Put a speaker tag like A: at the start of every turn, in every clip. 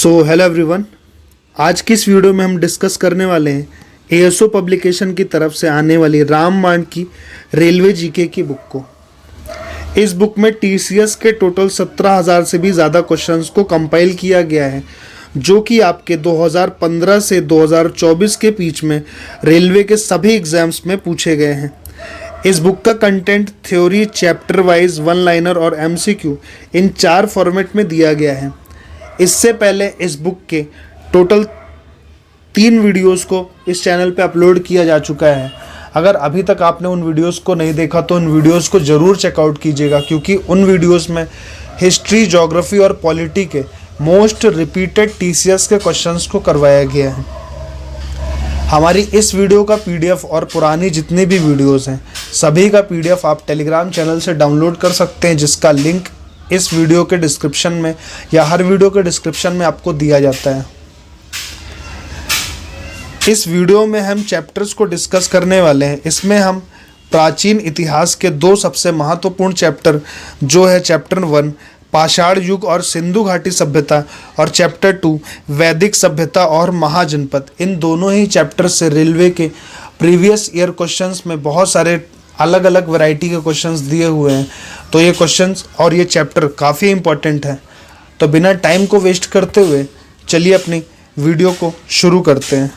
A: Hello everyone. आज की इस वीडियो में हम डिस्कस करने वाले हैं एएसओ पब्लिकेशन की तरफ से आने वाली रामबाण की रेलवे जीके की बुक को। इस बुक में टीसीएस के टोटल 17,000 से भी ज़्यादा क्वेश्चंस को कंपाइल किया गया है, जो कि आपके 2015 से 2024 के बीच में रेलवे के सभी एग्जाम्स में पूछे गए हैं। इस बुक का content theory, chapter wise, one liner और एमसीक्यू इन 4 फॉर्मेट में दिया गया है। इससे पहले इस बुक के टोटल 3 वीडियोस को इस चैनल पे अपलोड किया जा चुका है। अगर अभी तक आपने उन वीडियोस को नहीं देखा तो उन वीडियोस को ज़रूर चेकआउट कीजिएगा, क्योंकि उन वीडियोस में हिस्ट्री, ज्योग्राफी और पॉलिटी के मोस्ट रिपीटेड टीसीएस के क्वेश्चंस को करवाया गया है। हमारी इस वीडियो का पीडीएफ और पुरानी जितनी भी वीडियोस हैं सभी का पीडीएफ आप टेलीग्राम चैनल से डाउनलोड कर सकते हैं, जिसका लिंक इस वीडियो के डिस्क्रिप्शन में या हर वीडियो के डिस्क्रिप्शन में आपको दिया जाता है। इस वीडियो में हम चैप्टर्स को डिस्कस करने वाले हैं। इसमें हम प्राचीन इतिहास के 2 सबसे महत्वपूर्ण चैप्टर, जो है चैप्टर 1 पाषाण युग और सिंधु घाटी सभ्यता और चैप्टर 2 वैदिक सभ्यता और महाजनपद, इन दोनों ही चैप्टर से रेलवे के प्रीवियस ईयर क्वेश्चंस में बहुत सारे अलग अलग वैरायटी के क्वेश्चंस दिए हुए हैं। तो ये क्वेश्चंस और ये चैप्टर काफ़ी इम्पोर्टेंट है। तो बिना टाइम को वेस्ट करते हुए चलिए अपनी वीडियो को शुरू करते हैं।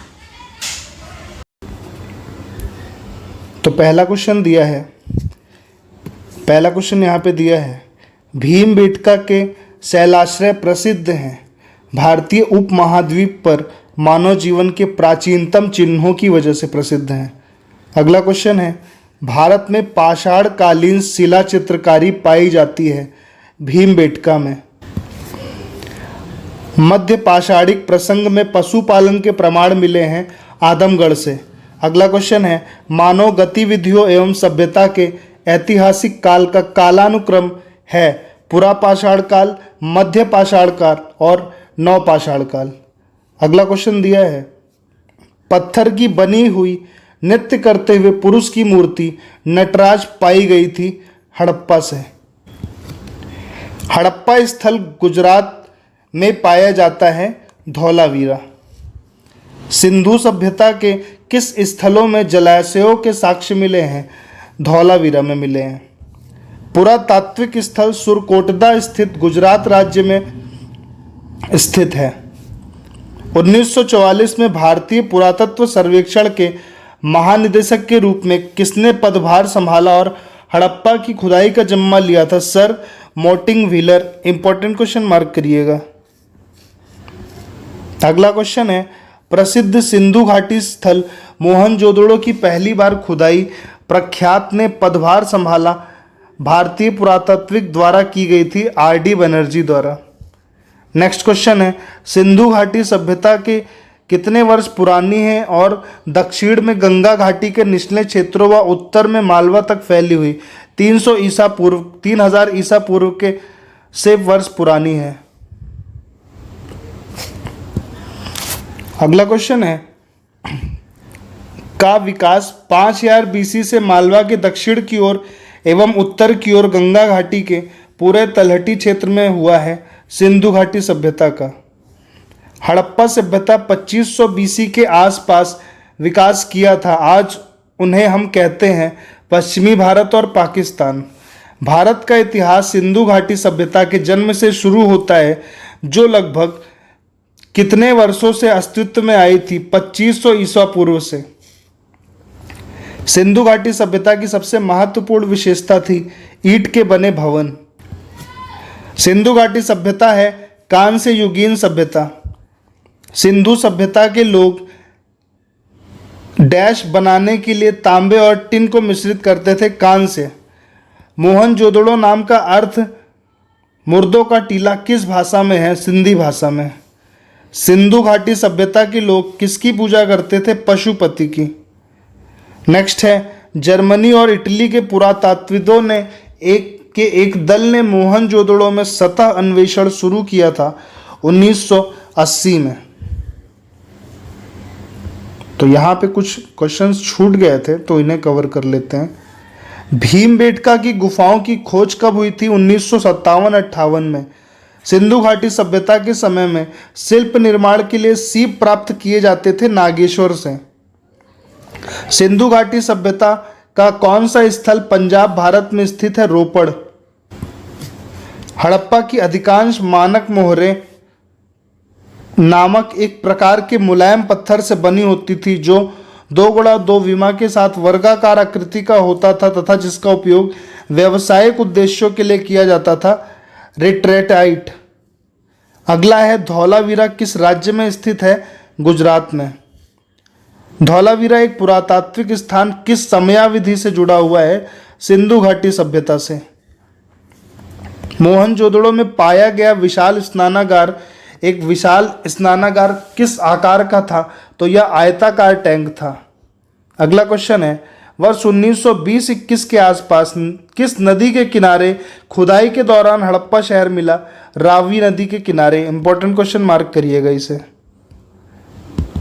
A: तो पहला क्वेश्चन यहाँ पे दिया है, भीमबेटका के शैलाश्रय प्रसिद्ध हैं, भारतीय उपमहाद्वीप पर मानव जीवन के प्राचीनतम चिन्हों की वजह से प्रसिद्ध हैं। अगला क्वेश्चन है, भारत में पाषाण कालीन शिला चित्रकारी पाई जाती है भीमबेटका में। मध्य पाषाणिक प्रसंग में पशुपालन के प्रमाण मिले हैं आदमगढ़ से। अगला क्वेश्चन है, मानव गतिविधियों एवं सभ्यता के ऐतिहासिक काल का कालानुक्रम है पुरा पाषाण काल, मध्य पाषाण काल और नवपाषाण काल। अगला क्वेश्चन दिया है, पत्थर की बनी हुई नृत्य करते हुए पुरुष की मूर्ति नटराज पाई गई थी हड़प्पा से। हड़प्पा स्थल गुजरात में पाया जाता है धौलावीरा। सिंधु सभ्यता के किस स्थलों में जलाशयों के साक्ष्य मिले हैं? धौलावीरा में मिले हैं। पुरातात्विक स्थल सुरकोटदा स्थित गुजरात राज्य में स्थित है। 1944 में भारतीय पुरातत्व सर्वेक्षण के महानिदेशक के रूप में किसने पदभार संभाला और हड़प्पा की खुदाई का जिम्मा लिया था? Sir Mortein wheeler. Important question mark करिएगा। अगला क्वेश्चन है, प्रसिद्ध सिंधु घाटी स्थल मोहनजोदड़ो की पहली बार खुदाई प्रख्यात ने पदभार संभाला भारतीय पुरातात्विक द्वारा की गई थी आरडी बनर्जी द्वारा। नेक्स्ट क्वेश्चन है, सिंधु घाटी सभ्यता के कितने वर्ष पुरानी है और दक्षिण में गंगा घाटी के निचले क्षेत्रों व उत्तर में मालवा तक फैली हुई 3000 ईसा पूर्व के से वर्ष पुरानी है। अगला क्वेश्चन है, का विकास 5000 बीसी से मालवा के दक्षिण की ओर एवं उत्तर की ओर गंगा घाटी के पूरे तलहटी क्षेत्र में हुआ है सिंधु घाटी सभ्यता का। हड़प्पा सभ्यता 2500 बीसी के आसपास विकास किया था। आज उन्हें हम कहते हैं पश्चिमी भारत और पाकिस्तान। भारत का इतिहास सिंधु घाटी सभ्यता के जन्म से शुरू होता है, जो लगभग कितने वर्षों से अस्तित्व में आई थी? 2500 ईसा पूर्व से। सिंधु घाटी सभ्यता की सबसे महत्वपूर्ण विशेषता थी ईंट के बने भवन। सिंधु घाटी सभ्यता है कांस्य युगीन सभ्यता। सिंधु सभ्यता के लोग डैश बनाने के लिए तांबे और टिन को मिश्रित करते थे कांस्य। मोहनजोदड़ो नाम का अर्थ मुर्दों का टीला किस भाषा में है? सिंधी भाषा में। सिंधु घाटी सभ्यता के लोग किसकी पूजा करते थे? पशुपति की। नेक्स्ट है, जर्मनी और इटली के पुरातात्विदों ने एक दल ने मोहनजोदड़ो में सतह अन्वेषण शुरू किया था 1980 में। तो यहाँ पे कुछ क्वेश्चंस छूट गए थे तो इन्हें कवर कर लेते हैं। भीमबेटका की गुफाओं की खोज कब हुई थी? 1957-58 में। सिंधु घाटी सभ्यता के समय में शिल्प निर्माण के लिए सीप प्राप्त किए जाते थे नागेश्वर से। सिंधु घाटी सभ्यता का कौन सा स्थल पंजाब भारत में स्थित है? रोपड़। हड़प्पा की अधिकांश मानक मोहरें नामक एक प्रकार के मुलायम पत्थर से बनी होती थी जो 2x2 विमा के साथ वर्गाकार आकृति का होता था तथा जिसका उपयोग व्यावसायिक उद्देश्यों के लिए किया जाता था। रिट्रेटाइट। अगला है धौलावीरा किस राज्य में स्थित है? गुजरात में। धौलावीरा एक पुरातात्विक स्थान किस समयावधि से जुड़ा हुआ है? सिंधु घाटी सभ्यता से। मोहनजोदड़ो में पाया गया विशाल स्नानागार एक विशाल स्नानागार किस आकार का था? तो यह आयताकार टैंक था। अगला क्वेश्चन है वर्ष 1920-21 के आसपास किस नदी के किनारे खुदाई के दौरान हड़प्पा शहर मिला? रावी नदी के किनारे। इंपॉर्टेंट क्वेश्चन मार्क करिएगा इसे।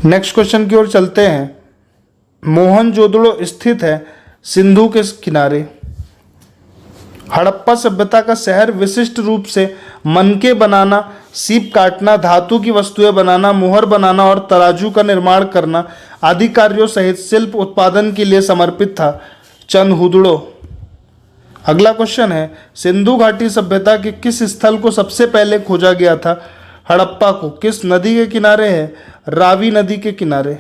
A: नेक्स्ट क्वेश्चन की ओर चलते हैं। मोहनजोदड़ो स्थित है सिंधु के किनारे। हड़प्पा सभ्यता का शहर विशिष्ट रूप से मनके बनाना, सीप काटना, धातु की वस्तुएं बनाना, मोहर बनाना और तराजू का निर्माण करना आदि कार्यों सहित शिल्प उत्पादन के लिए समर्पित था। चंदहुदड़ो। अगला क्वेश्चन है सिंधु घाटी सभ्यता के किस स्थल को सबसे पहले खोजा गया था? हड़प्पा को। किस नदी के किनारे है? रावी नदी के किनारे।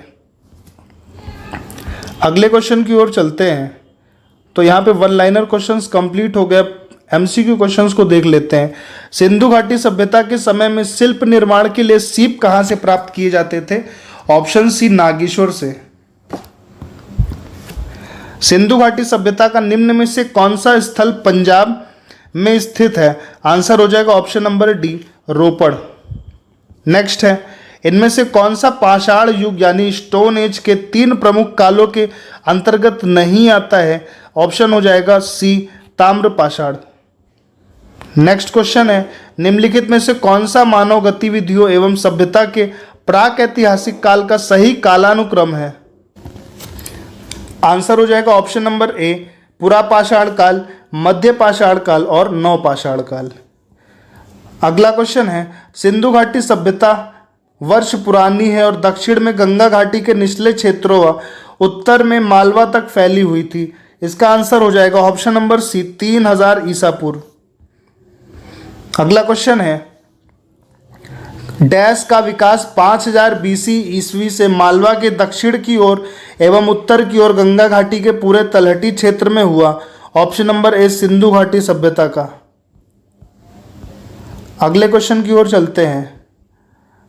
A: अगले क्वेश्चन की ओर चलते हैं। तो यहाँ पे वन लाइनर क्वेश्चंस कंप्लीट हो गए। एमसीक्यू क्वेश्चंस को देख लेते हैं। सिंधु घाटी सभ्यता के समय में शिल्प निर्माण के लिए सीप कहाँ से प्राप्त किए जाते थे? ऑप्शन सी नागेश्वर से। सिंधु घाटी सभ्यता का निम्न में से कौन सा स्थल पंजाब में स्थित है? आंसर हो जाएगा ऑप्शन नंबर डी, रोपड़। नेक्स्ट है इनमें से कौन सा पाषाण युग यानी स्टोन एज के 3 प्रमुख कालों के अंतर्गत नहीं आता है? ऑप्शन हो जाएगा सी, ताम्र पाषाण। नेक्स्ट क्वेश्चन है निम्नलिखित में से कौन सा मानव गतिविधियों एवं सभ्यता के प्राक ऐतिहासिक काल का सही कालानुक्रम है? आंसर हो जाएगा ऑप्शन नंबर ए, पुरापाषाण काल, मध्य पाषाण काल और नवपाषाण काल। अगला क्वेश्चन है सिंधु घाटी सभ्यता वर्ष पुरानी है और दक्षिण में गंगा घाटी के निचले क्षेत्रों व उत्तर में मालवा तक फैली हुई थी। इसका आंसर हो जाएगा ऑप्शन नंबर सी, 3000 ईसा पूर्व। अगला क्वेश्चन है डैश का विकास 5000 बीसी ईस्वी से मालवा के दक्षिण की ओर एवं उत्तर की ओर गंगा घाटी के पूरे तलहटी क्षेत्र में हुआ। ऑप्शन नंबर ए, सिंधु घाटी सभ्यता का। अगले क्वेश्चन की ओर चलते हैं।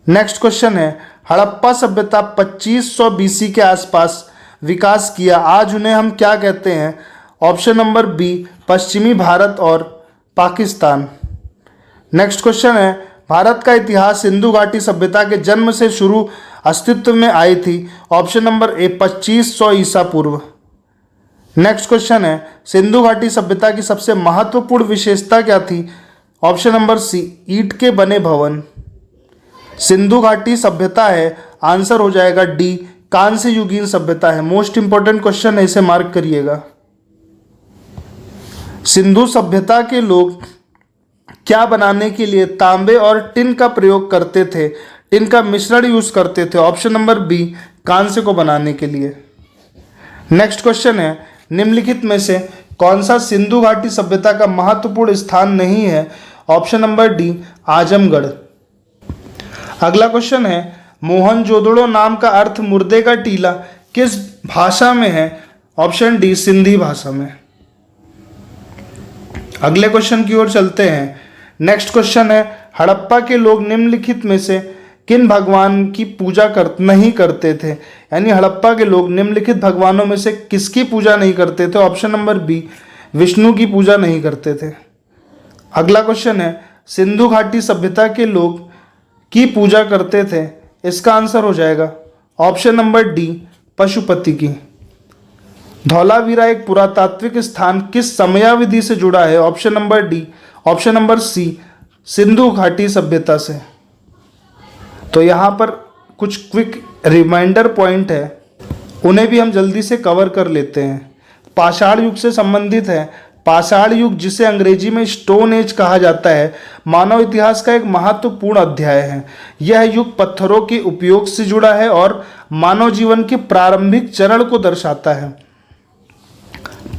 A: नेक्स्ट क्वेश्चन है हड़प्पा सभ्यता 2500 बीसी के आसपास विकास किया, आज उन्हें हम क्या कहते हैं? ऑप्शन नंबर बी, पश्चिमी भारत और पाकिस्तान। नेक्स्ट क्वेश्चन है भारत का इतिहास सिंधु घाटी सभ्यता के जन्म से शुरू अस्तित्व में आई थी। ऑप्शन नंबर ए, 2500 ईसा पूर्व। नेक्स्ट क्वेश्चन है सिंधु घाटी सभ्यता की सबसे महत्वपूर्ण विशेषता क्या थी? ऑप्शन नंबर सी, ईंट के बने भवन। सिंधु घाटी सभ्यता है, आंसर हो जाएगा डी, कांस्य युगीन सभ्यता है। मोस्ट इंपॉर्टेंट क्वेश्चन है, इसे मार्क करिएगा। सिंधु सभ्यता के लोग क्या बनाने के लिए तांबे और टिन का प्रयोग करते थे? टिन का मिश्रण यूज करते थे। ऑप्शन नंबर बी, कांस्य को बनाने के लिए। नेक्स्ट क्वेश्चन है निम्नलिखित में से कौन सा सिंधु घाटी सभ्यता का महत्वपूर्ण स्थान नहीं है? Option number D, Azamgarh. अगला क्वेश्चन है मोहनजोदड़ो नाम का अर्थ मुर्दे का टीला किस भाषा में है? ऑप्शन डी, सिंधी भाषा में। अगले क्वेश्चन की ओर चलते हैं। नेक्स्ट क्वेश्चन है हड़प्पा के लोग निम्नलिखित में से किन भगवान की पूजा नहीं करते थे? यानी हड़प्पा के लोग निम्नलिखित भगवानों में से किसकी पूजा नहीं करते थे? ऑप्शन नंबर बी, विष्णु की पूजा नहीं करते थे। अगला क्वेश्चन है सिंधु घाटी सभ्यता के लोग की पूजा करते थे, इसका आंसर हो जाएगा ऑप्शन नंबर डी, पशुपति की। धौलावीरा एक पुरातात्विक स्थान किस समयावधि से जुड़ा है? Option number D, option number C, Sindhu घाटी सभ्यता से। तो यहाँ पर कुछ क्विक रिमाइंडर पॉइंट है, उन्हें भी हम जल्दी से कवर कर लेते हैं। पाषाण युग से संबंधित है, पाषाण युग, जिसे अंग्रेजी में स्टोन एज कहा जाता है, मानव इतिहास का एक महत्वपूर्ण अध्याय है। यह युग पत्थरों के उपयोग से जुड़ा है और मानव जीवन के प्रारंभिक चरण को दर्शाता है।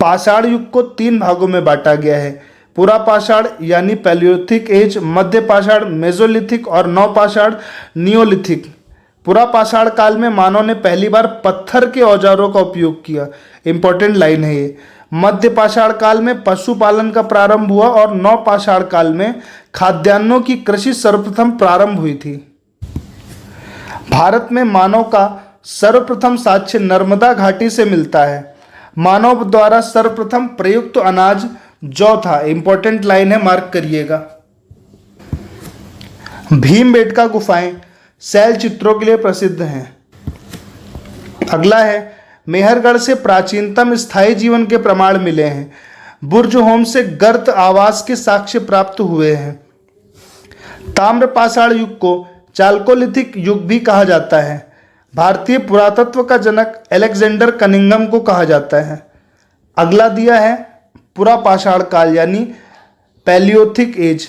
A: पाषाण युग को 3 भागों में बांटा गया है: पुरा पाषाण यानी पैलियोलिथिक एज, मध्य पाषाण मेसोलिथिक और नवपाषाण नियोलिथिक। पुरा पाषाण काल में मानव ने पहली बार पत्थर के औजारों का उपयोग किया। इंपॉर्टेंट लाइन है ये। मध्य पाषाण काल में पशुपालन का प्रारंभ हुआ और नवपाषाण काल में खाद्यान्नों की कृषि सर्वप्रथम प्रारंभ हुई थी। भारत में मानव का सर्वप्रथम साक्ष्य नर्मदा घाटी से मिलता है। मानव द्वारा सर्वप्रथम प्रयुक्त अनाज जौ था। इंपॉर्टेंट लाइन है, मार्क करिएगा। भीमबेटका गुफाएं शैल चित्रों के लिए प्रसिद्ध हैं। अगला है, मेहरगढ़ से प्राचीनतम स्थायी जीवन के प्रमाण मिले हैं। बुर्ज होम से गर्त आवास के साक्ष्य प्राप्त हुए हैं। ताम्रपाषाण युग को चाल्कोलिथिक युग भी कहा जाता है। भारतीय पुरातत्व का जनक अलेक्जेंडर कनिंघम को कहा जाता है। अगला दिया है पुरा पाषाण काल यानी पैलियोथिक एज।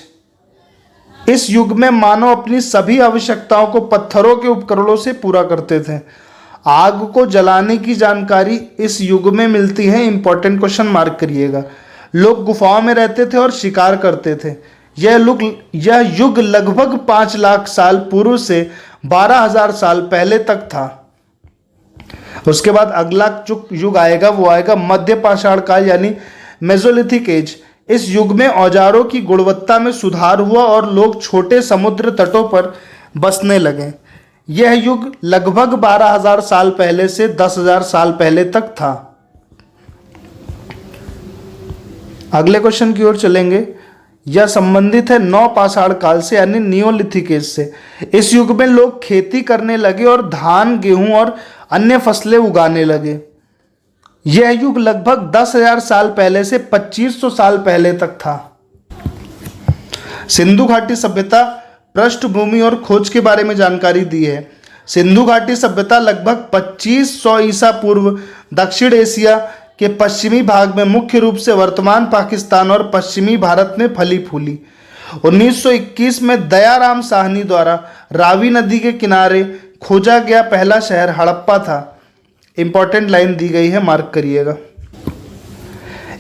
A: इस युग में मानव अपनी सभी आवश्यकताओं को पत्थरों के उपकरणों से पूरा करते थे। आग को जलाने की जानकारी इस युग में मिलती है। इंपॉर्टेंट क्वेश्चन मार्क करिएगा। लोग गुफाओं में रहते थे और शिकार करते थे। यह युग लगभग 5 लाख साल पूर्व से 12,000 साल पहले तक था। उसके बाद अगला जो युग आएगा वो आएगा मध्य पाषाण काल यानी मेसोलिथिक एज। इस युग में औजारों की गुणवत्ता में सुधार हुआ और लोग छोटे समुद्र तटों पर बसने लगे। यह युग लगभग 12,000 साल पहले से 10,000 साल पहले तक था। अगले क्वेश्चन की ओर चलेंगे। यह संबंधित है नवपाषाण काल से यानी नियोलिथिक एज से। इस युग में लोग खेती करने लगे और धान, गेहूं और अन्य फसलें उगाने लगे। यह युग लगभग 10,000 साल पहले से 2500 साल पहले तक था। सिंधु घाटी सभ्यता पृष्ठभूमि और खोज के बारे में जानकारी दी है। सिंधु घाटी सभ्यता लगभग 2500 ईसा पूर्व दक्षिण एशिया के पश्चिमी भाग में मुख्य रूप से वर्तमान पाकिस्तान और पश्चिमी भारत में फली फूली। 1921 में दयाराम साहनी द्वारा रावी नदी के किनारे खोजा गया पहला शहर हड़प्पा था। इंपॉर्टेंट लाइन दी गई है, मार्क करिएगा।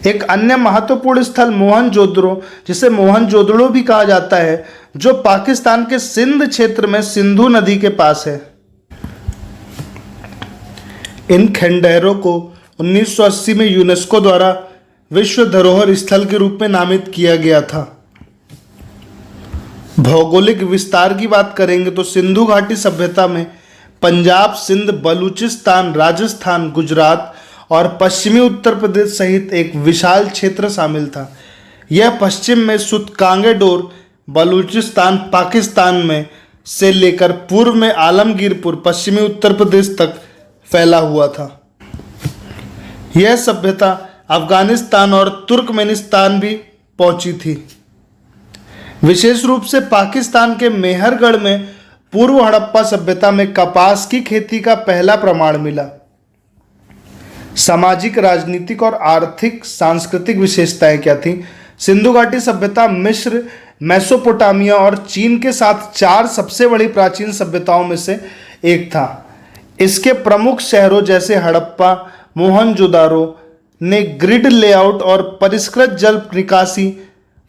A: एक अन्य महत्वपूर्ण स्थल मोहनजोदड़ो, जिसे मोहनजोदड़ो भी कहा जाता है, जो पाकिस्तान के सिंध क्षेत्र में सिंधु नदी के पास है। इन खंडहरों को 1980 में यूनेस्को द्वारा विश्व धरोहर स्थल के रूप में नामित किया गया था। भौगोलिक विस्तार की बात करेंगे तो सिंधु घाटी सभ्यता में पंजाब, सिंध, बलूचिस्तान, राजस्थान, गुजरात और पश्चिमी उत्तर प्रदेश सहित एक विशाल क्षेत्र शामिल था। यह पश्चिम में सुतकांगेडोर बलूचिस्तान पाकिस्तान में से लेकर पूर्व में आलमगीरपुर पश्चिमी उत्तर प्रदेश तक फैला हुआ था। यह सभ्यता अफगानिस्तान और तुर्कमेनिस्तान भी पहुंची थी। विशेष रूप से पाकिस्तान के मेहरगढ़ में पूर्व हड़प्पा सभ्यता में कपास की खेती का पहला प्रमाण मिला। सामाजिक, राजनीतिक और आर्थिक सांस्कृतिक विशेषताएं क्या थी? सिंधु घाटी सभ्यता मिस्र, मेसोपोटामिया और चीन के साथ 4 सबसे बड़ी प्राचीन सभ्यताओं में से एक था। इसके प्रमुख शहरों जैसे हड़प्पा, मोहनजोदारो ने ग्रिड लेआउट और परिष्कृत जल निकासी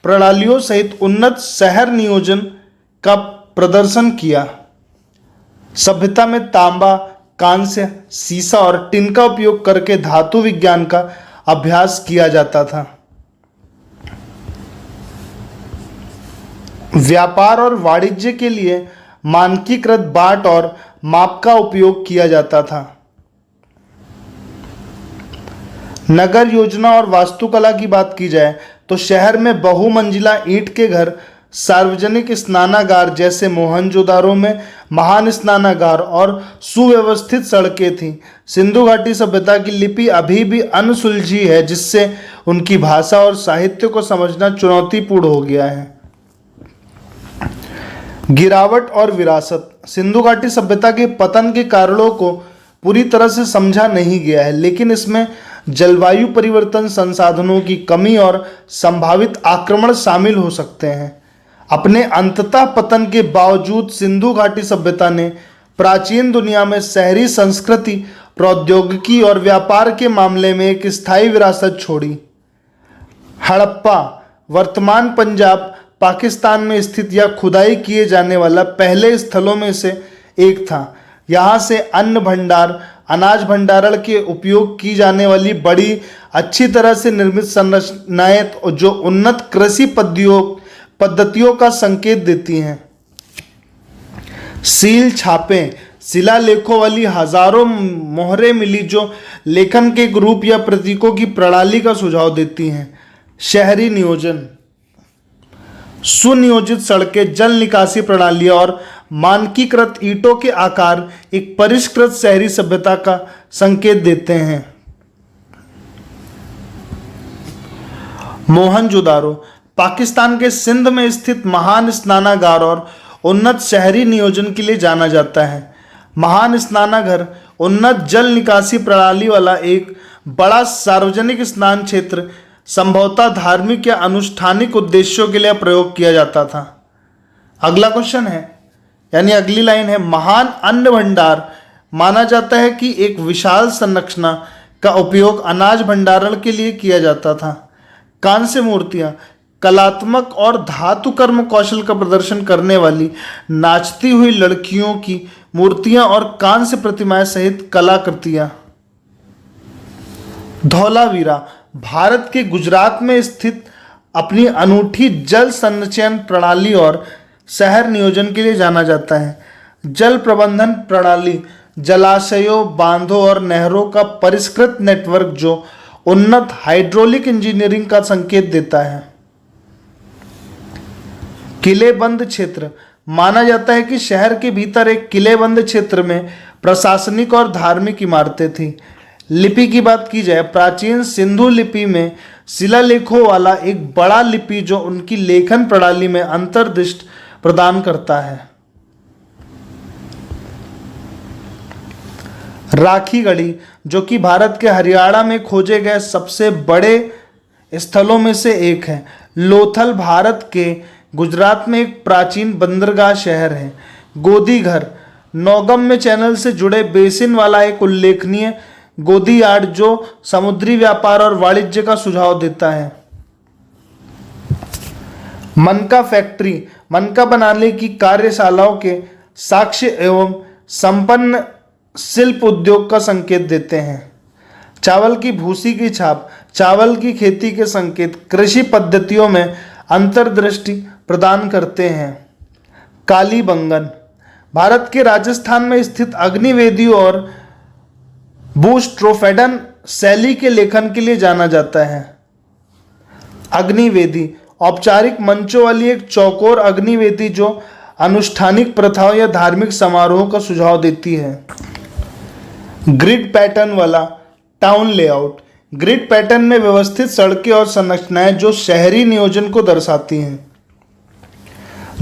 A: प्रणालियों सहित उन्नत शहर नियोजन का प्रदर्शन किया। सभ्यता में तांबा, कांस्य, सीसा और टिन का उपयोग करके धातु विज्ञान का अभ्यास किया जाता था। व्यापार और वाणिज्य के लिए मानकीकृत बाट और माप का उपयोग किया जाता था। नगर योजना और वास्तुकला की बात की जाए तो शहर में बहुमंजिला ईंट के घर, सार्वजनिक स्नानागार जैसे मोहनजोदारो में महान स्नानागार और सुव्यवस्थित सड़कें थीं। सिंधु घाटी सभ्यता की लिपि अभी भी अनसुलझी है, जिससे उनकी भाषा और साहित्य को समझना चुनौतीपूर्ण हो गया है। गिरावट और विरासत। सिंधु घाटी सभ्यता के पतन के कारणों को पूरी तरह से समझा नहीं गया है, लेकिन इसमें जलवायु परिवर्तन, संसाधनों की कमी और संभावित आक्रमण शामिल हो सकते हैं। अपने अंततः पतन के बावजूद सिंधु घाटी सभ्यता ने प्राचीन दुनिया में शहरी संस्कृति, प्रौद्योगिकी और व्यापार के मामले में एक स्थायी विरासत छोड़ी। हड़प्पा वर्तमान पंजाब, पाकिस्तान में स्थित या खुदाई किए जाने वाला पहले स्थलों में से एक था। यहाँ से अन्न भंडार, अनाज भंडारण के उपयोग की जाने वाली बड़ी अच्छी तरह से निर्मित संरचनाएं जो उन्नत कृषि पद्धतियों का संकेत देती हैं। सील छापें, शिलालेखों वाली हजारों मोहरें मिली जो लेखन के एक रूप या प्रतीकों की प्रणाली का सुझाव देती हैं। शहरी नियोजन, सुनियोजित सड़कें, जल निकासी प्रणालियां और मानकीकृत ईंटों के आकार एक परिष्कृत शहरी सभ्यता का संकेत देते हैं। मोहनजोदारो पाकिस्तान के सिंध में स्थित महान स्नानागार और उन्नत शहरी नियोजन के लिए जाना जाता है। महान स्नानागार उन्नत जल निकासी प्रणाली वाला एक बड़ा सार्वजनिक स्नान क्षेत्र, संभवतः धार्मिक या अनुष्ठानिक उद्देश्यों के लिए प्रयोग किया जाता था। अगला क्वेश्चन है, यानी अगली लाइन है, महान अन्न भंडार माना जाता है कि एक विशाल संरचना का उपयोग अनाज भंडारण के लिए किया जाता था। कांस्य मूर्तियां, कलात्मक और धातु कर्म कौशल का प्रदर्शन करने वाली नाचती हुई लड़कियों की मूर्तियां और कांस्य प्रतिमाएं सहित कलाकृतियां। धौलावीरा भारत के गुजरात में स्थित अपनी अनूठी जल संचयन प्रणाली और शहर नियोजन के लिए जाना जाता है। जल प्रबंधन प्रणाली जलाशयों, बांधों और नहरों का परिष्कृत नेटवर्क जो उन्नत हाइड्रोलिक इंजीनियरिंग का संकेत देता है। किलेबंद क्षेत्र माना जाता है कि शहर के भीतर एक किलेबंद क्षेत्र में प्रशासनिक और धार्मिक इमारतें थीं। लिपि की बात की जाए, प्राचीन सिंधु लिपि में शिलालेखों वाला एक बड़ा लिपि जो उनकी लेखन प्रणाली में अंतर्दृष्टि प्रदान करता है। राखीगढ़ी, जो कि भारत के हरियाणा में खोजे गए सबसे बड़े स्थलों में से एक है। लोथल भारत के गुजरात में एक प्राचीन बंदरगाह शहर है। गोदी घर नौगम में चैनल से जुड़े बेसिन वाला एक उल्लेखनीय गोदी यार्ड जो समुद्री व्यापार और वाणिज्य का सुझाव देता है। मनका फैक्ट्री मनका बनाने की कार्यशालाओं के साक्ष्य एवं संपन्न शिल्प उद्योग का संकेत देते हैं। चावल की भूसी की छाप चावल की खेती के संकेत कृषि पद्धतियों में अंतर्दृष्टि प्रदान करते हैं। कालीबंगन भारत के राजस्थान में स्थित अग्निवेदी और बूस्ट्रोफेडन शैली के लेखन के लिए जाना जाता है। अग्निवेदी औपचारिक मंचों वाली एक चौकोर अग्निवेदी जो अनुष्ठानिक प्रथाओं या धार्मिक समारोहों का सुझाव देती है। ग्रिड पैटर्न वाला टाउन लेआउट ग्रिड पैटर्न में व्यवस्थित सड़कें और संरचनाएं जो शहरी नियोजन को दर्शाती हैं।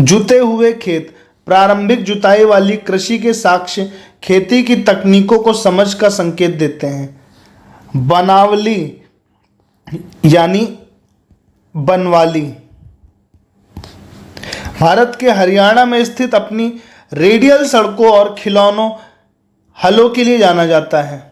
A: जुते हुए खेत प्रारंभिक जुताई वाली कृषि के साक्ष्य खेती की तकनीकों को समझ का संकेत देते हैं। बनावली यानी बनवाली भारत के हरियाणा में स्थित अपनी रेडियल सड़कों और खिलौनों हलों के लिए जाना जाता है।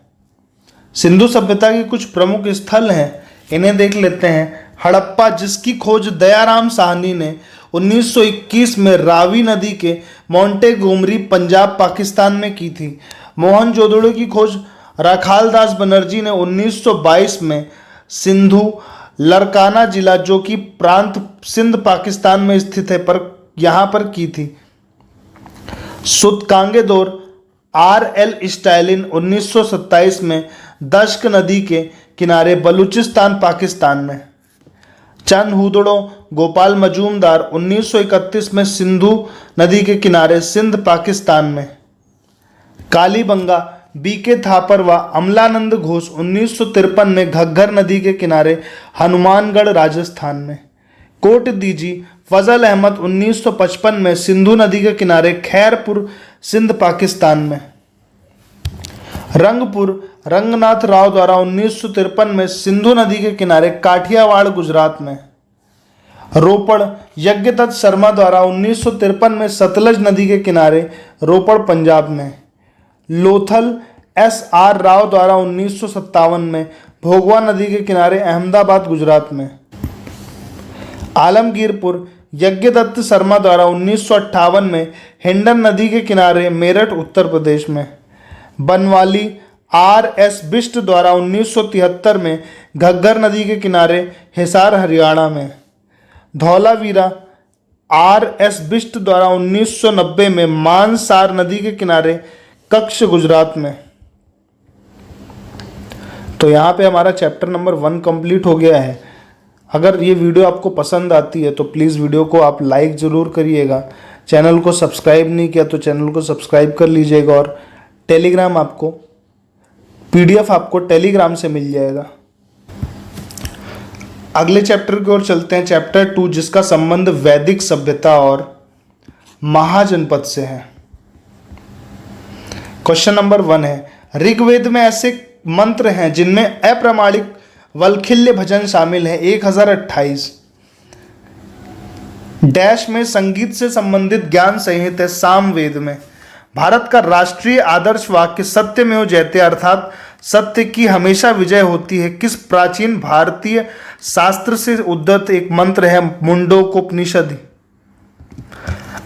A: सिंधु सभ्यता के कुछ प्रमुख स्थल हैं, इन्हें देख लेते हैं। हड़प्पा, जिसकी खोज दयाराम साहनी ने 1921 में रावी नदी के मोंटेगोमरी पंजाब पाकिस्तान में की थी। मोहनजोदड़ो की खोज राखालदास बनर्जी ने 1922 में सिंधु लरकाना जिला जो कि प्रांत सिंध पाकिस्तान में स्थित है पर यहाँ पर की थी। सुतकांगेदोर R.L. स्टालिन 1927 में दश्क नदी के किनारे बलूचिस्तान पाकिस्तान में। चंद हुदड़ो गोपाल मजूमदार 1931 में सिंधु नदी के किनारे सिंध पाकिस्तान में। कालीबंगा B.K. थापर व अमलानंद घोष 1953 में घग्गर नदी के किनारे हनुमानगढ़ राजस्थान में। कोट दीजी फजल अहमद 1955 में सिंधु नदी के किनारे खैरपुर सिंध पाकिस्तान में। रंगपुर रंगनाथ राव द्वारा 1953 में सिंधु नदी के किनारे काठियावाड़ गुजरात में। रोपड़ यज्ञदत्त शर्मा द्वारा 1953 में सतलज नदी के किनारे रोपड़ पंजाब में। लोथल एस.आर. राव द्वारा 1957 में भोगवा नदी के किनारे अहमदाबाद गुजरात में। आलमगीरपुर यज्ञदत्त शर्मा द्वारा 1958 में हिंडन नदी के किनारे मेरठ उत्तर प्रदेश में। बनवाली R.S. बिष्ट द्वारा 1973 में घग्गर नदी के किनारे हिसार हरियाणा में। धौलावीरा R.S. बिष्ट द्वारा 1990 में मानसार नदी के किनारे कच्छ गुजरात में। तो यहाँ पे हमारा चैप्टर नंबर 1 कंप्लीट हो गया है। अगर ये वीडियो आपको पसंद आती है तो प्लीज़ वीडियो को आप लाइक ज़रूर करिएगा। चैनल को सब्सक्राइब नहीं किया तो चैनल को सब्सक्राइब कर लीजिएगा और टेलीग्राम आपको PDF आपको टेलीग्राम से मिल जाएगा। अगले चैप्टर की ओर चलते हैं, चैप्टर 2, जिसका संबंध वैदिक सभ्यता और महाजनपद से है। क्वेश्चन नंबर 1 है, ऋग्वेद में ऐसे मंत्र हैं जिनमें अप्रामाणिक वल्खिल्य भजन शामिल है 1028। डैश में संगीत से संबंधित ज्ञान सहित है सामवेद में। भारत का राष्ट्रीय आदर्श वाक्य सत्यमेव जयते अर्थात सत्य की हमेशा विजय होती है किस प्राचीन भारतीय शास्त्र से उद्धृत एक मंत्र है मुंडकोपनिषद।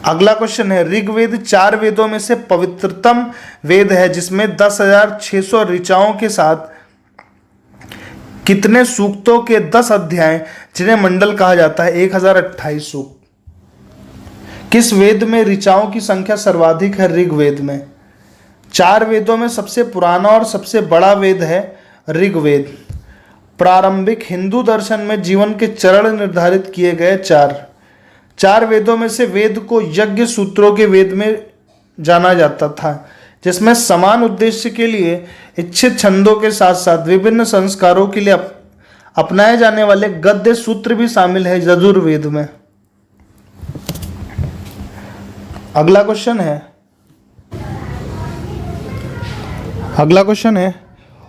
A: अगला क्वेश्चन है, ऋग्वेद 4 वेदों में से पवित्रतम वेद है जिसमें 10,600 ऋचाओं के साथ कितने सूक्तों के 10 अध्याय जिन्हें मंडल कहा जाता है 1028 सूक्त। किस वेद में ऋचाओं की संख्या सर्वाधिक है? ऋग्वेद में। 4 वेदों में सबसे पुराना और सबसे बड़ा वेद है ऋग्वेद। प्रारंभिक हिंदू दर्शन में जीवन के चरण निर्धारित किए गए 4 वेदों में से वेद को यज्ञ सूत्रों के वेद में जाना जाता था, जिसमें समान उद्देश्य के लिए इच्छित छंदों के साथ साथ विभिन्न संस्कारों के लिए अपनाए जाने वाले गद्य सूत्र भी शामिल है यजुर्वेद में। अगला क्वेश्चन है,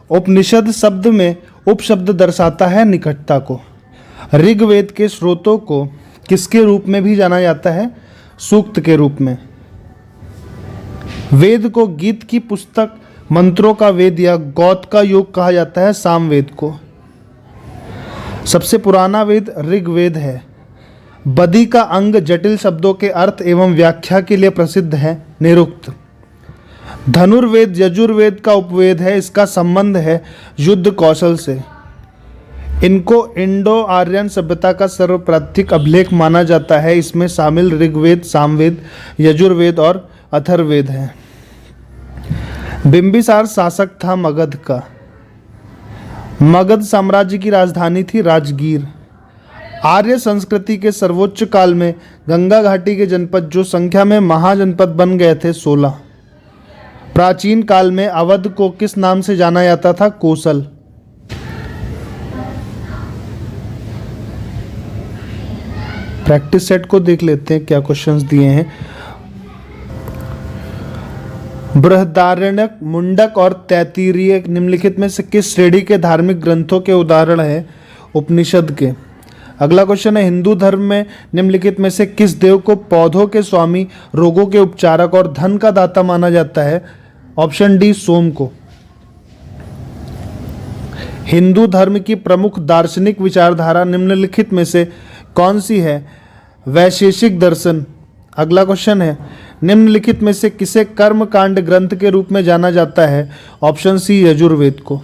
A: उपनिषद शब्द में उपशब्द दर्शाता है निकटता को। ऋग्वेद के स्रोतों को किसके रूप में भी जाना जाता है? सूक्त के रूप में। वेद को गीत की पुस्तक, मंत्रों का वेद या गौत का योग कहा जाता है सामवेद को। सबसे पुराना वेद ऋग्वेद है। बदी का अंग जटिल शब्दों के अर्थ एवं व्याख्या के लिए प्रसिद्ध है निरुक्त। धनुर्वेद यजुर्वेद का उपवेद है, इसका संबंध है युद्ध कौशल से। इनको इंडो आर्यन सभ्यता का सर्वप्रातिक अभिलेख माना जाता है। इसमें शामिल ऋग्वेद, सामवेद, यजुर्वेद और अथर्ववेद हैं। बिंबिसार शासक था मगध का। मगध साम्राज्य की राजधानी थी राजगीर। आर्य संस्कृति के सर्वोच्च काल में गंगा घाटी के जनपद जो संख्या में महाजनपद बन गए थे 16। प्राचीन काल में अवध को किस नाम से जाना जाता था? कोसल। प्रैक्टिस सेट को देख लेते हैं क्या क्वेश्चंस दिए हैं। बृहदारण्यक, मुंडक और तैत्तिरीय निम्नलिखित में से किस श्रेणी के धार्मिक ग्रंथों के उदाहरण है? उपनिषद के। अगला क्वेश्चन है, हिंदू धर्म में निम्नलिखित में से किस देव को पौधों के स्वामी, रोगों के उपचारक और धन का दाता माना जाता है? ऑप्शन डी सोम को। हिंदू धर्म की प्रमुख दार्शनिक विचारधारा निम्नलिखित में से कौन सी है? वैशेषिक दर्शन। अगला क्वेश्चन है, निम्नलिखित में से किसे कर्मकांड ग्रंथ के रूप में जाना जाता है? ऑप्शन सी यजुर्वेद को।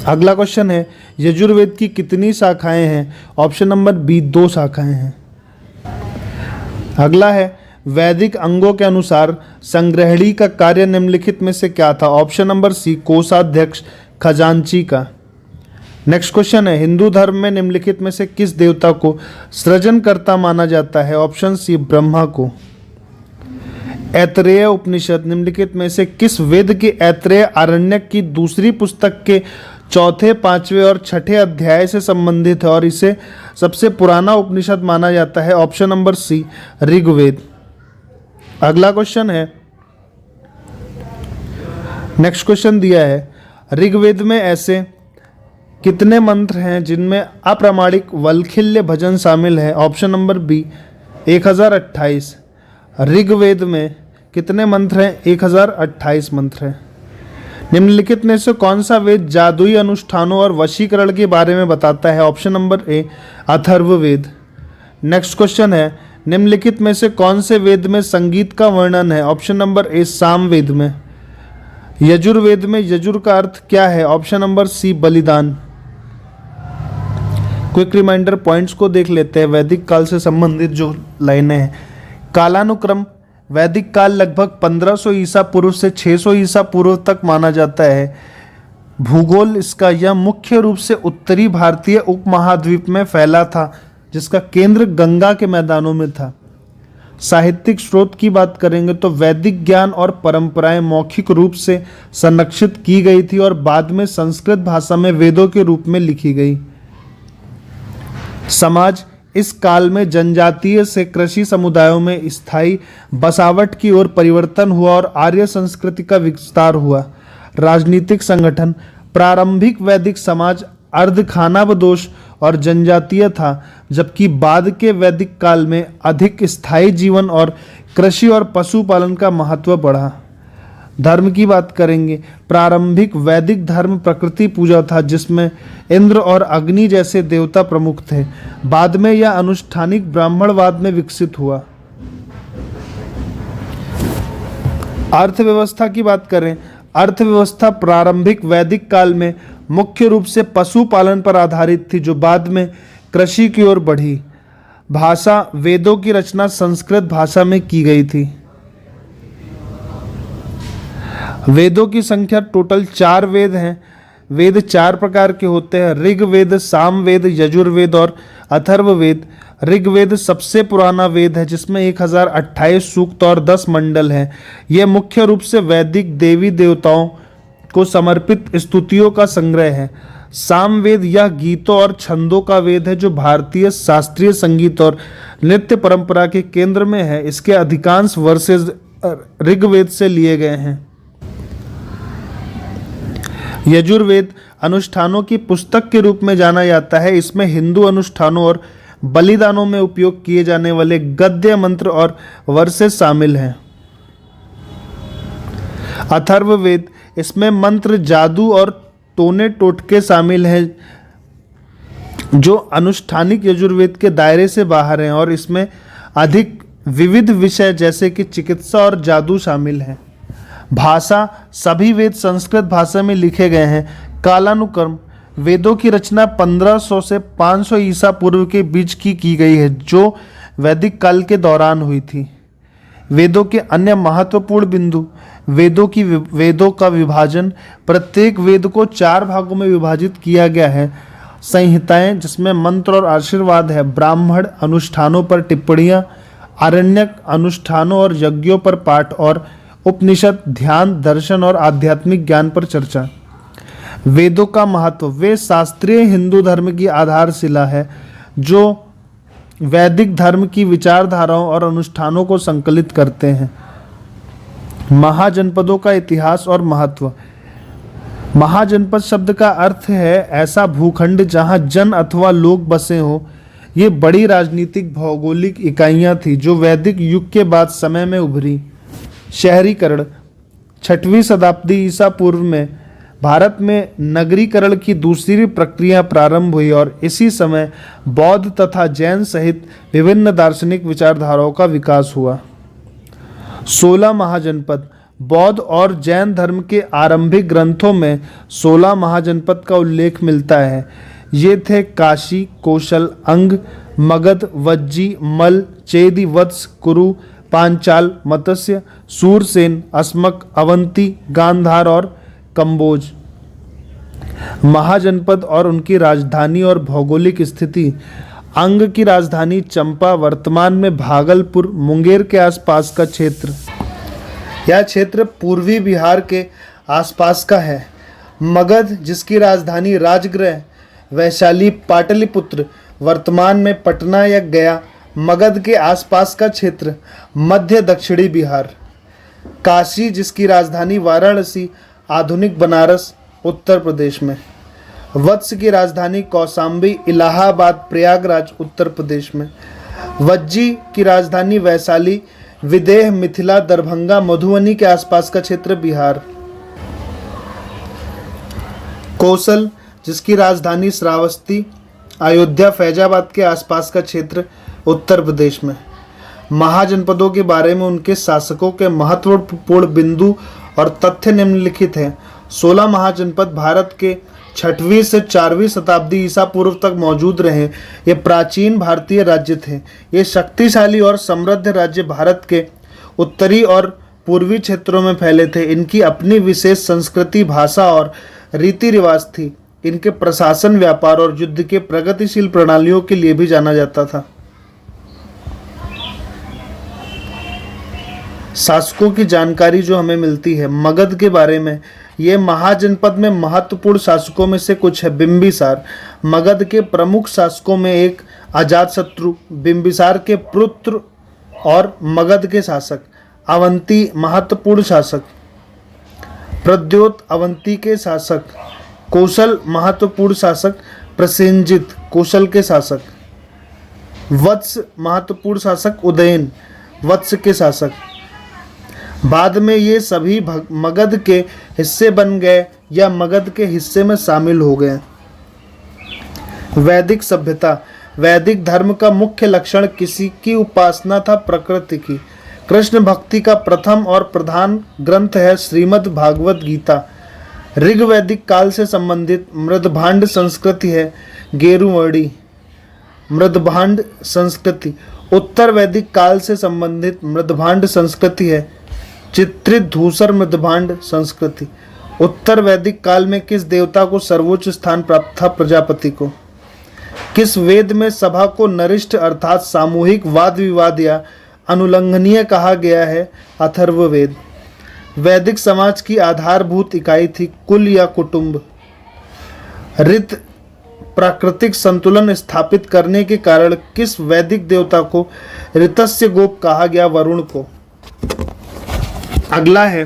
A: अगला क्वेश्चन है, यजुर्वेद की कितनी शाखाएं हैं? ऑप्शन नंबर बी 2 शाखाएं हैं। अगला है, वैदिक अंगों के अनुसार संग्रहणी का कार्य निम्नलिखित में से क्या था? ऑप्शन नंबर सी कोषाध्यक्ष, खजांची का। नेक्स्ट क्वेश्चन है, हिंदू धर्म में निम्नलिखित में से किस देवता को सृजनकर्ता माना जाता है? ऑप्शन सी ब्रह्मा को। ऐतरेय उपनिषद निम्नलिखित में से किस वेद के ऐतरेय आरण्यक की दूसरी पुस्तक के 4, 5वें और 6ठे अध्याय से संबंधित है और इसे सबसे पुराना उपनिषद माना जाता है? Option number C Rigveda. अगला क्वेश्चन है, नेक्स्ट क्वेश्चन दिया है, ऋग्वेद में ऐसे कितने मंत्र हैं जिनमें अप्रामाणिक वल्खिल्य भजन शामिल है? Option number B 1028। ऋग्वेद में कितने मंत्र हैं? 1028 मंत्र हैं। निम्नलिखित में से कौन सा वेद जादुई अनुष्ठानों और वशीकरण के बारे में बताता है? Option number A Atharvaveda. Next question है, निम्नलिखित में से कौन से वेद में संगीत का वर्णन है? ऑप्शन नंबर ए सामवेद में। यजुर्वेद में यजुर का अर्थ क्या है? ऑप्शन नंबर सी बलिदान। क्विक रिमाइंडर पॉइंट्स को देख लेते हैं। वैदिक काल से संबंधित जो लाइनें हैं, कालानुक्रम वैदिक काल लगभग 1500 ईसा पूर्व से 600 ईसा पूर्व तक माना जाता है। भूगोल इसका यह मुख्य रूप से उत्तरी भारतीय उपमहाद्वीप में फैला था, जिसका केंद्र गंगा के मैदानों में था। साहित्यिक स्रोत की बात करेंगे तो वैदिक ज्ञान और परंपराएं मौखिक रूप से संरक्षित की गई थी और बाद में संस्कृत भाषा में वेदों के रूप में लिखी गई। समाज इस काल में जनजातीय से कृषि समुदायों में स्थायी बसावट की ओर परिवर्तन हुआ और आर्य संस्कृति का विस्तार हुआ। राजनीतिक संगठन, प्रारंभिक वैदिक समाज अर्ध खानाबदोश और जनजातीय था, जबकि बाद के वैदिक काल में अधिक स्थायी जीवन और कृषि और पशुपालन का महत्व बढ़ा। धर्म की बात करेंगे, प्रारंभिक वैदिक धर्म प्रकृति पूजा था, जिसमें इंद्र और अग्नि जैसे देवता प्रमुख थे। बाद में यह अनुष्ठानिक ब्राह्मणवाद में विकसित हुआ। अर्थव्यवस्था की बात करें, अर्थव्यवस्था प्रारंभिक वैदिक काल में मुख्य रूप से पशुपालन पर आधारित थी, जो बाद में कृषि की ओर बढ़ी। भाषा, वेदों की रचना संस्कृत भाषा में की गई थी। वेदों की संख्या टोटल 4 वेद हैं। वेद 4 प्रकार के होते हैं, ऋग्वेद, सामवेद, यजुर्वेद और अथर्ववेद। ऋग्वेद सबसे पुराना वेद है, जिसमें 1028 सूक्त और 10 मंडल हैं। यह मुख्य रूप से वैदिक देवी देवताओं को समर्पित स्तुतियों का संग्रह है। सामवेद यह गीतों और छंदों का वेद है, जो भारतीय शास्त्रीय संगीत और नृत्य परंपरा के केंद्र में है। इसके अधिकांश वर्सेस ऋग्वेद से लिए गए हैं। यजुर्वेद अनुष्ठानों की पुस्तक के रूप में जाना जाता है। इसमें हिंदू अनुष्ठानों और बलिदानों में उपयोग किए जाने वाले गद्य मंत्र और वर्सेस शामिल हैं। अथर्ववेद, इसमें मंत्र, जादू और टोने टोटके शामिल हैं, जो अनुष्ठानिक यजुर्वेद के दायरे से बाहर हैं, और इसमें अधिक विविध विषय जैसे कि चिकित्सा और जादू शामिल हैं। भाषा, सभी वेद संस्कृत भाषा में लिखे गए हैं। कालानुक्रम, वेदों की रचना 1500 से 500 ईसा पूर्व के बीच की गई है, जो वैदिक काल के दौरान हुई थी। वेदों के अन्य महत्वपूर्ण बिंदु, वेदों का विभाजन, प्रत्येक वेद को 4 भागों में विभाजित किया गया है। संहिताएं, जिसमें मंत्र और आशीर्वाद है। ब्राह्मण, अनुष्ठानों पर टिप्पणियां। आरण्यक, अनुष्ठानों और यज्ञों पर पाठ। और उपनिषद, ध्यान, दर्शन और आध्यात्मिक ज्ञान पर चर्चा। वेदों का महत्व, वे शास्त्रीय हिंदू धर्म की आधारशिला है, जो वैदिक धर्म की विचारधाराओं और अनुष्ठानों को संकलित करते हैं। महाजनपदों का इतिहास और महत्व। महाजनपद शब्द का अर्थ है ऐसा भूखंड जहां जन अथवा लोग बसे हों। ये बड़ी राजनीतिक भौगोलिक इकाइयां थी, जो वैदिक युग के बाद समय में उभरी। शहरीकरण, 6वीं शताब्दी ईसा पूर्व में भारत में नगरीकरण की दूसरी प्रक्रिया प्रारंभ हुई और इसी समय बौद्ध तथा जैन सहित विभिन्न दार्शनिक विचारधाराओं का विकास हुआ। 16 महाजनपद, बौद्ध और जैन धर्म के आरंभिक ग्रंथों में 16 महाजनपद का उल्लेख मिलता है। ये थे काशी, कौशल, अंग, मगध, वज्जी, मल, चेदि, वत्स, कुरु, पांचाल, मत्स्य, सूरसेन, अस्मक, अवंती, गांधार और कंबोज। महाजनपद और उनकी राजधानी और भौगोलिक स्थिति। अंग की राजधानी चंपा वर्तमान में भागलपुर, मुंगेर के आसपास का क्षेत्र। यह क्षेत्र पूर्वी बिहार के आसपास का है। मगध, जिसकी राजधानी राजगृह, वैशाली, पाटलिपुत्र, वर्तमान में पटना या गया, मगध के आसपास का क्षेत्र, मध्य दक्षिणी बिहार। काशी, जिसकी राजधानी वाराणसी, आधुनिक बनारस उत्तर प्रदेश में। वत्स की राजधानी कौशाम्बी, इलाहाबाद, प्रयागराज उत्तर प्रदेश में। वज्जी की राजधानी वैशाली, विदेह, मिथिला, दरभंगा, मधुबनी के आसपास का क्षेत्र बिहार। कौशल जिसकी राजधानी श्रावस्ती, अयोध्या, फैजाबाद के आसपास का क्षेत्र उत्तर प्रदेश में। महाजनपदों के बारे में उनके शासकों के महत्वपूर्ण बिंदु और तथ्य निम्नलिखित हैं। 16 महाजनपद भारत के 6वीं से 4वीं शताब्दी ईसा पूर्व तक मौजूद रहे। ये प्राचीन भारतीय राज्य थे। ये शक्तिशाली और समृद्ध राज्य भारत के उत्तरी और पूर्वी क्षेत्रों में फैले थे। इनकी अपनी विशेष संस्कृति, भाषा और रीति रिवाज थी। इनके प्रशासन, व्यापार और युद्ध के प्रगतिशील प्रणालियों के लिए भी जाना जाता था। शासकों की जानकारी जो हमें मिलती है मगध के बारे में, ये महाजनपद में महत्वपूर्ण शासकों में से कुछ है। बिंबिसार मगध के प्रमुख शासकों में एक, अजातशत्रु बिंबिसार के पुत्र और मगध के शासक। अवंती महत्वपूर्ण शासक। प्रद्योत अवंती के शासक। कौशल महत्वपूर्ण शासक। प्रसेनजित कौशल के शासक। वत्स महत्वपूर्ण शासक। उदयन वत्स के शासक। बाद में ये सभी मगध के हिस्से बन गए या मगध के हिस्से में शामिल हो गए। वैदिक सभ्यता। वैदिक धर्म का मुख्य लक्षण किसी की उपासना था, प्रकृति की। कृष्ण भक्ति का प्रथम और प्रधान ग्रंथ है श्रीमद् भागवत गीता। ऋग्वैदिक काल से संबंधित मृदभांड संस्कृति है गेरुवर्णी मृदभांड संस्कृति। उत्तर वैदिक काल से संबंधित मृदभांड संस्कृति है चित्रित धूसर मृदभांड संस्कृति। उत्तर वैदिक काल में किस देवता को सर्वोच्च स्थान प्राप्त था? प्रजापति को। किस वेद में सभा को नरिष्ठ अर्थात सामूहिक वाद विवाद या अनुल्लंघनीय कहा गया है? अथर्ववेद। वैदिक समाज की आधारभूत इकाई थी कुल या कुटुंब। ऋत प्राकृतिक संतुलन स्थापित करने के कारण किस वैदिक देवता को ऋतस्य गोप कहा गया? वरुण को। अगला है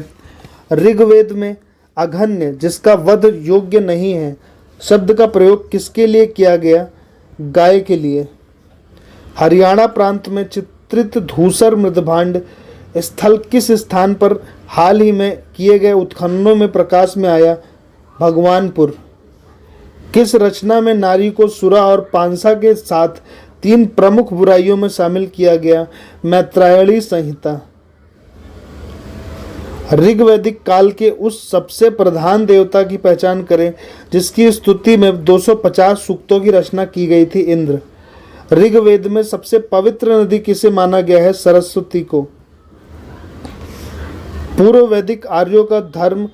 A: ऋग्वेद में अघन्य जिसका वध योग्य नहीं है शब्द का प्रयोग किसके लिए किया गया? गाय के लिए। हरियाणा प्रांत में चित्रित धूसर मृदभांड स्थल किस स्थान पर हाल ही में किए गए उत्खननों में प्रकाश में आया? भगवानपुर। किस रचना में नारी को सुरा और पांसा के साथ 3 प्रमुख बुराइयों में शामिल किया गया? मैत्रायणी संहिता। ऋग्वैदिक काल के उस सबसे प्रधान देवता की पहचान करें जिसकी स्तुति में 250 सूक्तों की रचना की गई थी? इंद्र। ऋग्वेद में सबसे पवित्र नदी किसे माना गया है? सरस्वती को। पूर्व वैदिक आर्यों का धर्म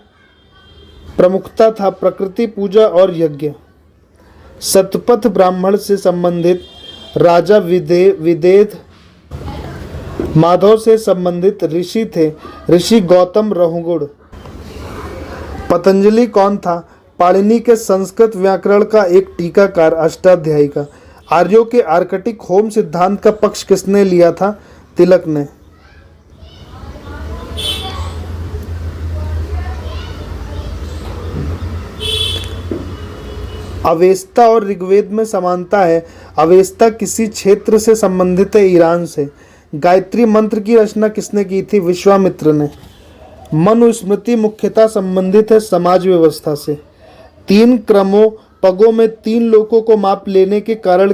A: प्रमुखता था प्रकृति पूजा और यज्ञ। शतपथ ब्राह्मण से संबंधित राजा विदेह माधव से संबंधित ऋषि थे ऋषि गौतम रहुगुण। पतंजलि कौन था? पाणिनि के संस्कृत व्याकरण का एक टीकाकार, अष्टाध्यायी का। आर्यों के आर्कटिक होम सिद्धांत का पक्ष किसने लिया था? तिलक ने। अवेस्ता और ऋग्वेद में समानता है। अवेस्ता किसी क्षेत्र से संबंधित है, ईरान से। गायत्री मंत्र की रचना किसने की थी? विश्वामित्र ने। मनुस्मृति मुख्यतः संबंधित है समाज व्यवस्था से। 3 क्रमों पगों में 3 लोकों को माप लेने के कारण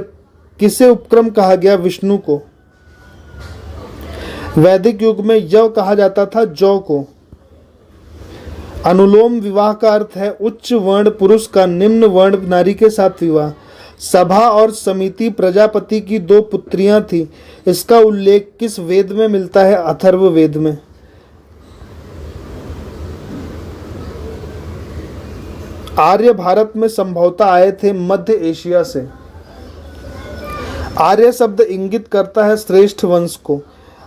A: किसे उपक्रम कहा गया? विष्णु को। वैदिक युग में यव कहा जाता था जौ को। अनुलोम विवाह का अर्थ है उच्च वर्ण पुरुष का निम्न वर्ण नारी के साथ विवाह। सभा और समिति प्रजापति की 2 पुत्रियां थीं। इसका उल्लेख किस वेद में मिलता है? अथर्ववेद में। आर्य भारत में संभवतः आए थे मध्य एशिया से। आर्य शब्द इंगित करता है श्रेष्ठ वंश को।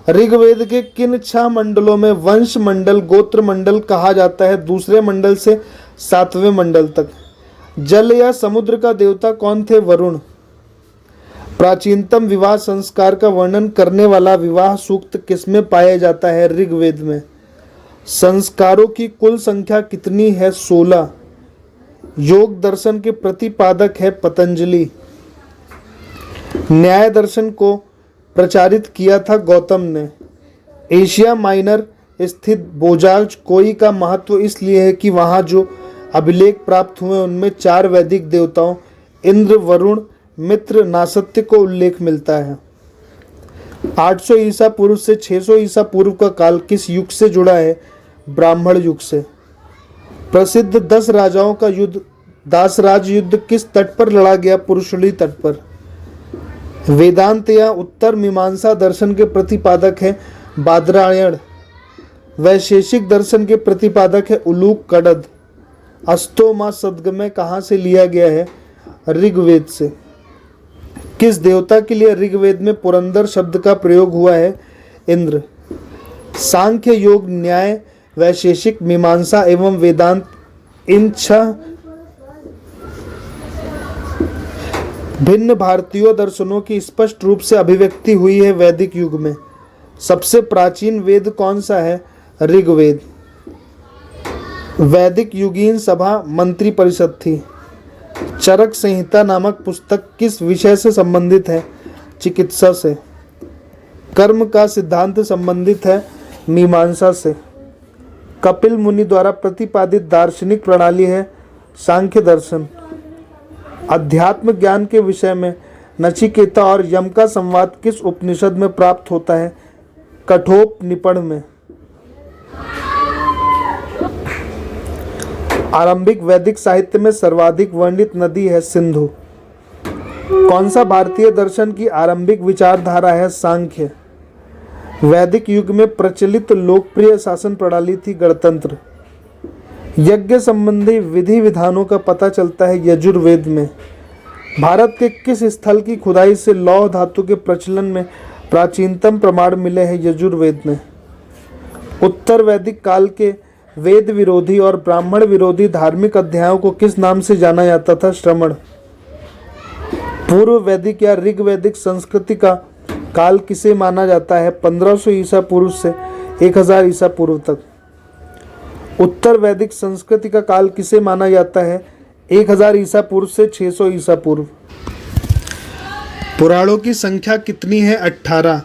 A: ऋग्वेद के किन 6 मंडलों में वंश मंडल गोत्र मंडल कहा जाता है? दूसरे मंडल से 7वें मंडल तक। जल या समुद्र का देवता कौन थे? वरुण। प्राचीनतम विवाह संस्कार का वर्णन करने वाला विवाह सूक्त किसमें पाया जाता है? ऋग्वेद में। संस्कारों की कुल संख्या कितनी है? 16। योग दर्शन के प्रतिपादक है पतंजलि। न्याय दर्शन को प्रचारित किया था गौतम ने। एशिया माइनर स्थित बोजार्ज-कोई का महत्व इसलिए है कि वहाँ जो अभिलेख प्राप्त हुए उनमें 4 वैदिक देवताओं इंद्र, वरुण, मित्र, नासत्य को उल्लेख मिलता है। 800 ईसा पूर्व से 600 ईसा पूर्व का काल किस युग से जुड़ा है? ब्राह्मण युग से। प्रसिद्ध 10 राजाओं का युद्ध दासराज युद्ध किस तट पर लड़ा गया? पुरुषली तट पर। वेदांत या उत्तर मीमांसा दर्शन के प्रतिपादक है बादरायण। वैशेषिक दर्शन के प्रतिपादक है उलूक कडद। अस्तोमा सद्गमय कहाँ से लिया गया है? ऋग्वेद से। किस देवता के लिए ऋग्वेद में पुरंदर शब्द का प्रयोग हुआ है? इंद्र। सांख्य, योग, न्याय, वैशेषिक, मीमांसा एवं वेदांत इन 6 भिन्न भारतीय दर्शनों की स्पष्ट रूप से अभिव्यक्ति हुई है वैदिक युग में। सबसे प्राचीन वेद कौन सा है? ऋग्वेद। वैदिक युगीन सभा मंत्री परिषद थी। चरक संहिता नामक पुस्तक किस विषय से संबंधित है? चिकित्सा से। कर्म का सिद्धांत संबंधित है मीमांसा से। कपिल मुनि द्वारा प्रतिपादित दार्शनिक प्रणाली है सांख्य दर्शन। अध्यात्म ज्ञान के विषय में नचिकेता और यम का संवाद किस उपनिषद में प्राप्त होता है? कठोपनिषद में। आरंभिक वैदिक साहित्य में सर्वाधिक वर्णित नदी है सिंधु। कौन सा भारतीय दर्शन की आरंभिक विचारधारा है? सांख्य। वैदिक युग में प्रचलित लोकप्रिय शासन प्रणाली थी गणतंत्र। यज्ञ संबंधी विधि विधानों का पता चलता है यजुर्वेद में। भारत के किस स्थल की खुदाई से लौह धातु के प्रचलन में प्राचीनतम प्रमाण मिले हैं? यजुर्वेद में। उत्तर वैदिक काल के वेद विरोधी और ब्राह्मण विरोधी धार्मिक अध्यायों को किस नाम से जाना जाता था? श्रमण। पूर्व वैदिक या ऋग वैदिक संस्कृति का काल किसे माना जाता है? 1500 ईसा पूर्व से 1000 ईसा पूर्व तक। उत्तर वैदिक संस्कृति का काल किसे माना जाता है? 1000 ईसा पूर्व से 600 ईसा पूर्व। पुराणों की संख्या कितनी है? 18।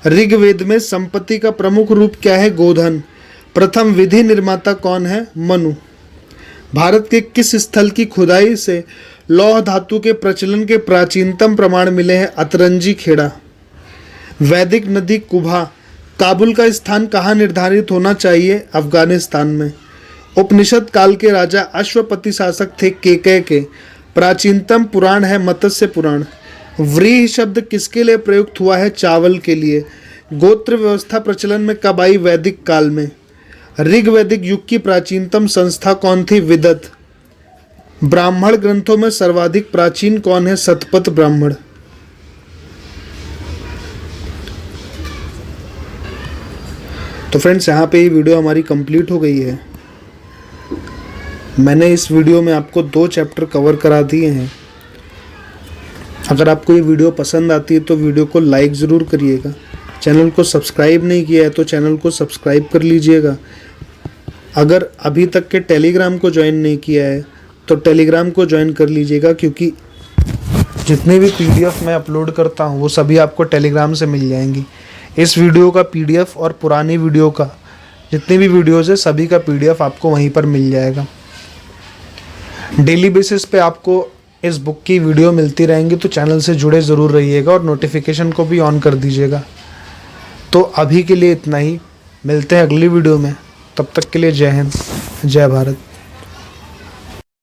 A: ऋग्वेद में संपत्ति का प्रमुख रूप क्या है? गोधन। प्रथम विधि निर्माता कौन है? मनु। भारत के किस स्थल की खुदाई से लौह धातु के प्रचलन के प्राचीनतम प्रमाण मिले हैं? अतरंजी खेड़ा। वैदिक नदी कुभा काबुल का स्थान कहाँ निर्धारित होना चाहिए? अफगानिस्तान में। उपनिषद काल के राजा अश्वपति शासक थे केकय के। प्राचीनतम पुराण है मत्स्य पुराण। व्रीहि शब्द किसके लिए प्रयुक्त हुआ है? चावल के लिए। गोत्र व्यवस्था प्रचलन में कब आई? वैदिक काल में। ऋग्वैदिक युग की प्राचीनतम संस्था कौन थी? विदत। ब्राह्मण ग्रंथों में सर्वाधिक प्राचीन कौन है? शतपथ ब्राह्मण। तो फ्रेंड्स, यहाँ पे ये वीडियो हमारी कंप्लीट हो गई है। मैंने इस वीडियो में आपको 2 चैप्टर कवर करा दिए हैं। अगर आपको ये वीडियो पसंद आती है तो वीडियो को लाइक ज़रूर करिएगा। चैनल को सब्सक्राइब नहीं किया है तो चैनल को सब्सक्राइब कर लीजिएगा। अगर अभी तक के टेलीग्राम को ज्वाइन नहीं किया है तो टेलीग्राम को ज्वाइन कर लीजिएगा, क्योंकि जितने भी PDF मैं अपलोड करता हूँ वो सभी आपको टेलीग्राम से मिल जाएंगी। इस वीडियो का PDF और पुरानी वीडियो का जितने भी वीडियोज़ है सभी का PDF आपको वहीं पर मिल जाएगा। डेली बेसिस पे आपको इस बुक की वीडियो मिलती रहेंगी, तो चैनल से जुड़े ज़रूर रहिएगा और नोटिफिकेशन को भी ऑन कर दीजिएगा। तो अभी के लिए इतना ही, मिलते हैं अगली वीडियो में। तब तक के लिए जय हिंद, जय भारत।